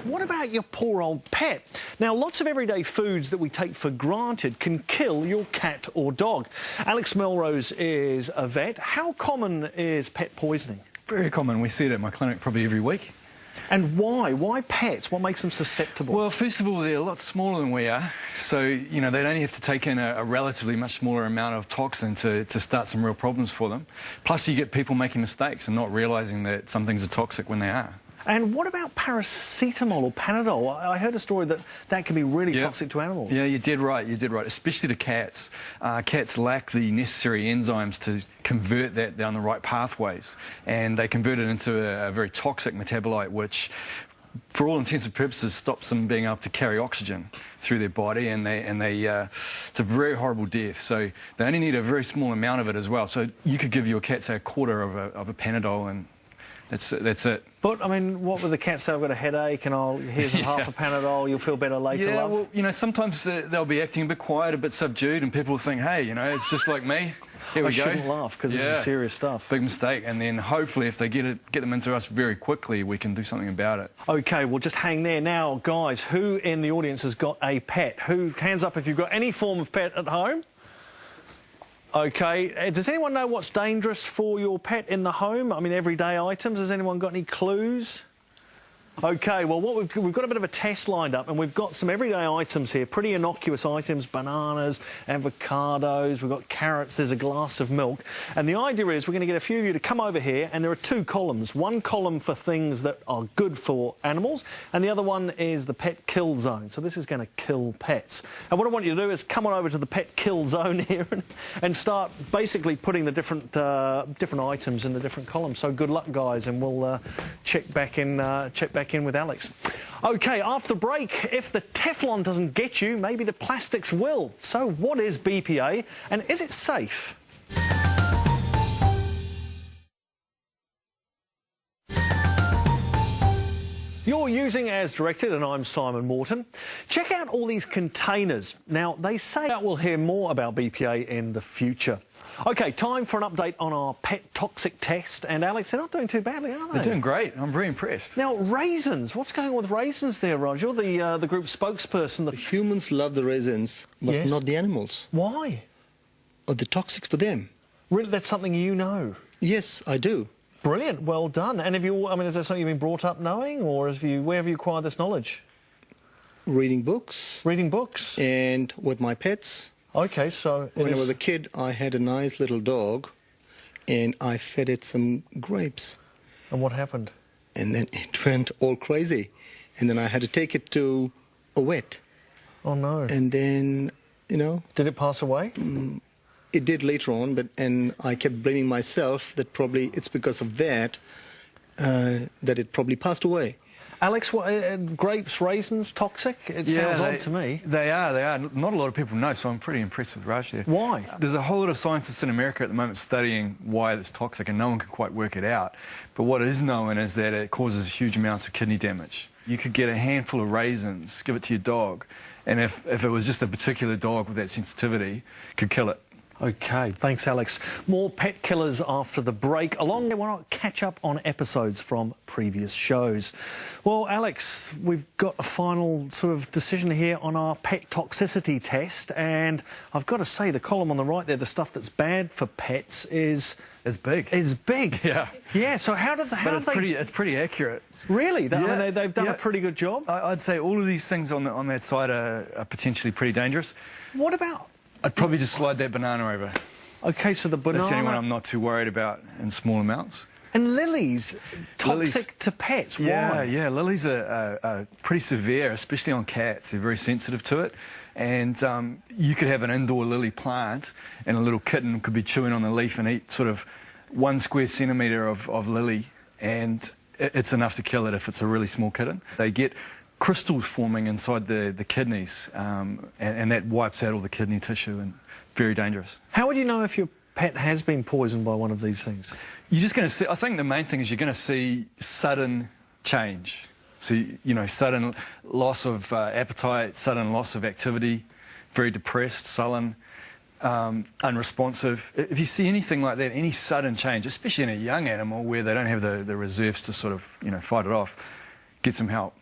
What about your poor old pet? Now, lots of everyday foods that we take for granted can kill your cat or dog. Alex Melrose is a vet. How common is pet poisoning? Very common. We see it at my clinic probably every week. And why? Why pets? What makes them susceptible? Well, first of all, they're a lot smaller than we are. So, you know, they'd only have to take in a relatively much smaller amount of toxin to start some real problems for them. Plus, you get people making mistakes and not realising that some things are toxic when they are. And what about paracetamol or Panadol? I heard a story that that can be really toxic to animals. Yeah, you did right, especially to cats. Cats lack the necessary enzymes to convert that down the right pathways, and they convert it into a very toxic metabolite, which, for all intents and purposes, stops them being able to carry oxygen through their body, and it's a very horrible death. So they only need a very small amount of it as well. So you could give your cat, say, a quarter of a Panadol, and that's it. But, I mean, what would the cat say? I've got a headache and here's half a Panadol, you'll feel better later, yeah, love? well, you know, sometimes they'll be acting a bit quiet, a bit subdued, and people will think, hey, you know, it's just like me. Here we go. I shouldn't laugh, because this is serious stuff. Big mistake. And then hopefully if they get them into us very quickly, we can do something about it. OK, well, just hang there. Now, guys, who in the audience has got a pet? Hands up if you've got any form of pet at home. OK, does anyone know what's dangerous for your pet in the home? I mean, everyday items. Has anyone got any clues? OK, well, we've got a bit of a test lined up, and we've got some everyday items here, pretty innocuous items, bananas, avocados, we've got carrots, there's a glass of milk. And the idea is we're going to get a few of you to come over here, and there are two columns. One column for things that are good for animals, and the other one is the pet kill zone. So this is going to kill pets. And what I want you to do is come on over to the pet kill zone here and start basically putting the different items in the different columns. So good luck, guys, and we'll check back in with Alex. OK, after the break, if the Teflon doesn't get you, maybe the plastics will. So what is BPA and is it safe? You're using As Directed, and I'm Simon Morton. Check out all these containers. Now, they say that we'll hear more about BPA in the future. OK, time for an update on our pet toxic test. And, Alex, they're not doing too badly, are they? They're doing great. I'm very impressed. Now, raisins. What's going on with raisins there, Rog? You're the group spokesperson. The humans love the raisins, but not the animals. Why? Or the toxics for them. Really, that's something you know? Yes, I do. Brilliant. Well done. And is that something you've been brought up knowing, or where have you acquired this knowledge? Reading books. Reading books? And with my pets. OK, so... When I was a kid, I had a nice little dog, and I fed it some grapes. And what happened? And then it went all crazy. And then I had to take it to a vet. Oh, no. And then, you know... Did it pass away? It did later on, and I kept blaming myself that probably it's because of that that it probably passed away. Alex, grapes, raisins, toxic? It sounds odd to me. They are. Not a lot of people know, so I'm pretty impressed with Raj there. Why? There's a whole lot of scientists in America at the moment studying why it's toxic, and no one can quite work it out. But what is known is that it causes huge amounts of kidney damage. You could get a handful of raisins, give it to your dog, and if it was just a particular dog with that sensitivity, could kill it. OK, thanks, Alex. More pet killers after the break. Along the way, why not catch up on episodes from previous shows? Well, Alex, we've got a final sort of decision here on our pet toxicity test, and I've got to say, the column on the right there, the stuff that's bad for pets is big. Is big. Yeah. Yeah. So it's pretty accurate. Really? I mean, they've done a pretty good job. I'd say all of these things on that side are potentially pretty dangerous. What about? I'd probably just slide that banana over. OK, so the banana... That's the only one I'm not too worried about in small amounts. And lilies, toxic to pets, why? Yeah, lilies are pretty severe, especially on cats. They're very sensitive to it. And you could have an indoor lily plant, and a little kitten could be chewing on the leaf and eat sort of 1 square centimetre of lily, and it's enough to kill it if it's a really small kitten. They get crystals forming inside the kidneys, and that wipes out all the kidney tissue, and very dangerous. How would you know if your pet has been poisoned by one of these things? You're just going to see, I think the main thing is you're going to see sudden change. So, you know, sudden loss of appetite, sudden loss of activity, very depressed, sullen, unresponsive. If you see anything like that, any sudden change, especially in a young animal where they don't have the reserves to sort of, you know, fight it off, get some help.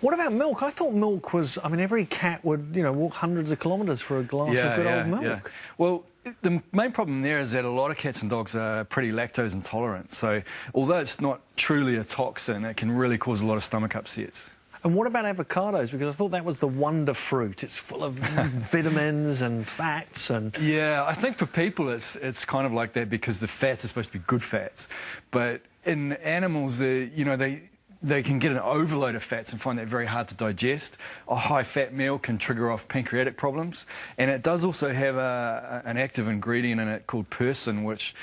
What about milk? I thought milk was, I mean, every cat would, you know, walk hundreds of kilometres for a glass of good old milk. Yeah. Well, the main problem there is that a lot of cats and dogs are pretty lactose intolerant. So although it's not truly a toxin, it can really cause a lot of stomach upsets. And what about avocados? Because I thought that was the wonder fruit. It's full of vitamins and fats and... Yeah, I think for people it's kind of like that because the fats are supposed to be good fats. But in animals, you know, they can get an overload of fats and find that very hard to digest. A high-fat meal can trigger off pancreatic problems. And it does also have an active ingredient in it called persin, which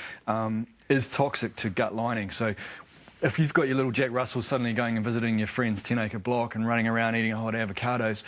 is toxic to gut lining. So if you've got your little Jack Russell suddenly going and visiting your friend's 10-acre block and running around eating a whole lot of avocados,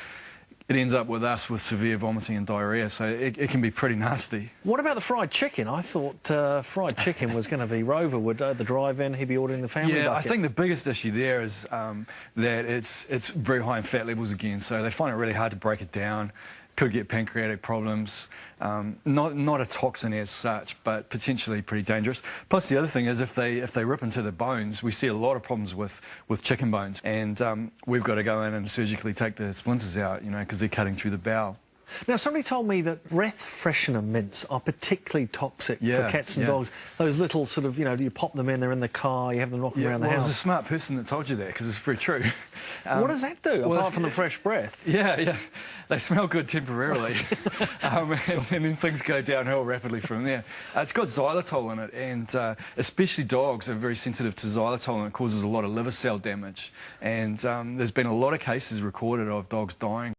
it ends up with us with severe vomiting and diarrhoea, so it can be pretty nasty. What about the fried chicken? I thought fried chicken was going to be Rover would at the drive-in, he'd be ordering the family bucket. I think the biggest issue there is that it's very high in fat levels again, so they find it really hard to break it down. Could get pancreatic problems. Not a toxin as such, but potentially pretty dangerous. Plus, the other thing is if they rip into the bones, we see a lot of problems with chicken bones, and we've got to go in and surgically take the splinters out, you know, because they're cutting through the bowel. Now, somebody told me that breath freshener mints are particularly toxic for cats and dogs. Those little sort of, you know, you pop them in, they're in the car, you have them knocking around the house. Well, there's a smart person that told you that, because it's very true. What does that do, apart from the fresh breath? Yeah. They smell good temporarily, and then things go downhill rapidly from there. It's got xylitol in it, and especially dogs are very sensitive to xylitol, and it causes a lot of liver cell damage. And there's been a lot of cases recorded of dogs dying